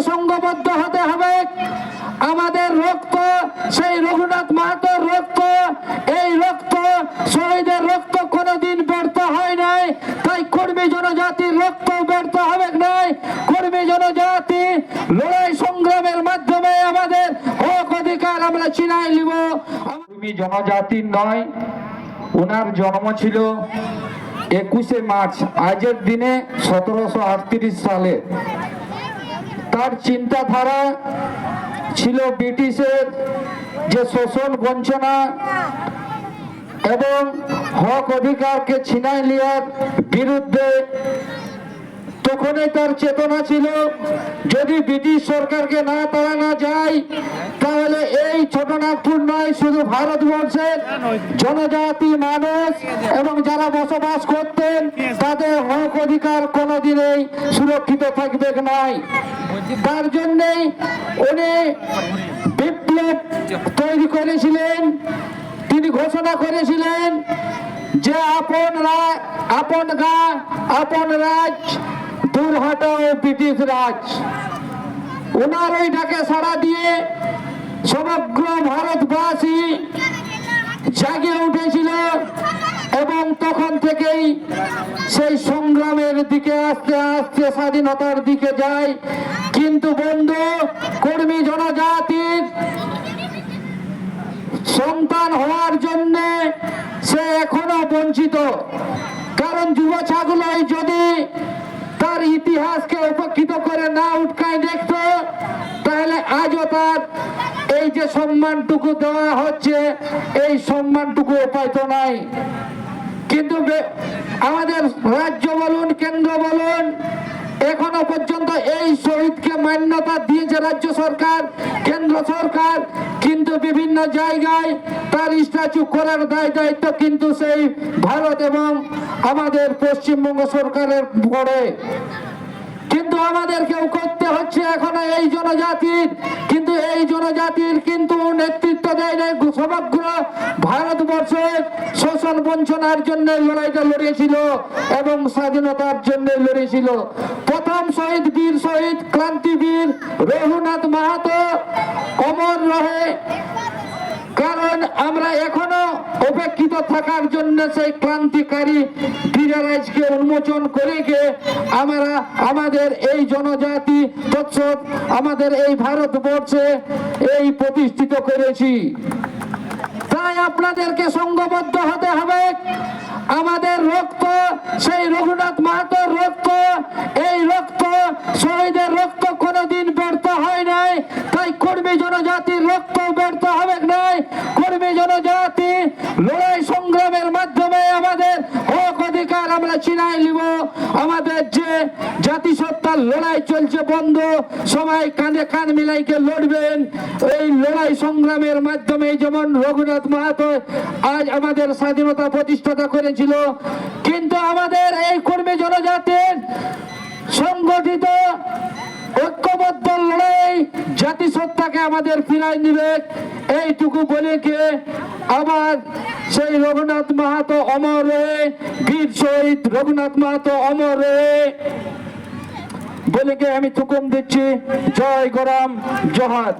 সংঘবদ্ধ হতে হবে। আমাদের রক্ত সেই রঘুনাথ মাহাতোর রক্ত, এই রক্ত শহীদের রক্ত কোনোদিন ব্যর্থ হয় নাই, তাই কর্মী জনজাতির রক্ত ব্যর্থ হবে নাই। কর্মী জনজাতি লড়াই সংগ্রামের মাধ্যমে আমাদের হক অধিকার আমরা ছিনাই নিব। কর্মী জনজাতির নয়, ওনার জন্ম ছিল 21শে মার্চ, আজের দিনে 1738 সালে। তার চিন্তাধারা ছিল ব্রিটিশের যে শোষণ বঞ্চনা এবং হক অধিকারকে ছিনাই নেওয়ার বিরুদ্ধে। তখনই তার চেতনা ছিল যদি ব্রিটিশ সরকারকে না তাড়ানো যায় তাহলে এই ছোটনাগপুর নয়, শুধু ভারতবর্ষের জনজাতি মানুষ এবং যারা বসবাস করতেন তাদের হক অধিকার কোনোদিনই সুরক্ষিত থাকবে নাই। তার জন্যই উনি বিপ্লব তৈরি করেছিলেন। তিনি ঘোষণা করেছিলেন যে আপন গা আপন রাজ, দূর হটাও ব্রিটিশ রাজ। ওনার ওই ডাকে সাড়া দিয়ে সমগ্র ভারতবাসী জাগে উঠেছিল এবং তখন থেকেই সেই সংগ্রামের দিকে আস্তে আস্তে স্বাধীনতার দিকে যায়। কিন্তু বন্ধু, কর্মী জনজাতির সন্তান হওয়ার জন্য সে এখনো বঞ্চিত। কারণ যুব ছাগুলোই যদি তার ইতিহাসকে উপেক্ষিত করে না উৎকায় দেখত তাহলে আজও তার এই যে সম্মানটুকু দেওয়া হচ্ছে এই সম্মানটুকু পাইত নাই। কিন্তু আমাদের রাজ্য বলুন কেন্দ্র বলুন এখনো পর্যন্ত এই শহীদকে মান্যতা দিয়েছে রাজ্য সরকার, কেন্দ্র সরকার, কিন্তু বিভিন্ন জায়গায় তার স্ট্যাচু করার দায়িত্ব কিন্তু সেই ভারত এবং আমাদের পশ্চিমবঙ্গ সরকারের পড়ে। কিন্তু আমাদেরকেও করতে হচ্ছে এখনো এই জনজাতির, কিন্তু এই জনজাতির কিন্তু নেতৃত্ব দেয় না। সমগ্র ভারতবর্ষের শোষণ বঞ্চনার জন্য লড়াইটা লড়েছিল এবং স্বাধীনতার জন্য লড়েছিল। প্রথম শহীদ বীর শহীদ ক্রান্তিবীর রঘুনাথ মাহাতো অমর রহে। কারণ আমরা এখনো উপেক্ষিত থাকার জন্য সেই ক্রান্তিকারী বীরারাজকে উন্মোচন করে আমরা আমাদের এই জনজাতি তৎসৎ আমাদের এই ভারতবর্ষে এই প্রতিষ্ঠিত করেছি। তাই আপনাদেরকে সংঘবদ্ধ হতে হবে। আমাদের রক্ত সেই রঘুনাথ মাহাতোর রক্ত, এই রক্ত শহীদের রক্ত কোনোদিন ব্যর্থ হয় নাই, তাই কর্মী জনজাতির রক্ত ব্যর্থ হবে নাই। কর্মী জনজাতি লড়াই সংগ্রামের মাধ্যমে আমাদের হক অধিকার আমরা ছিনাই নিব। আমাদের যে জাতিসত্তার লড়াই চলছে বন্ধু, সবাই কাঁধে কাঁধ মিলাইকে লড়বেন। এই লড়াই সংগ্রামের মাধ্যমে যেমন রঘুনাথ মাহাতো আজ আমাদের স্বাধীনতা প্রতিষ্ঠাতা করেছিল, কিন্তু আমাদের এই কর্মী জনজাতির সংগঠিত ঐক্যবদ্ধ লড়াই জাতিসত্তাকে আমাদের ফিরাই নিবে। এইটুকু বলে কে আবার সেই রঘুনাথ মাহাতো অমর রয়ে, বীর শহীদ রঘুনাথ মাহাতো অমর রয়ে বলে কে আমি হুকুম দিচ্ছি। জয় গরাম, জোহার।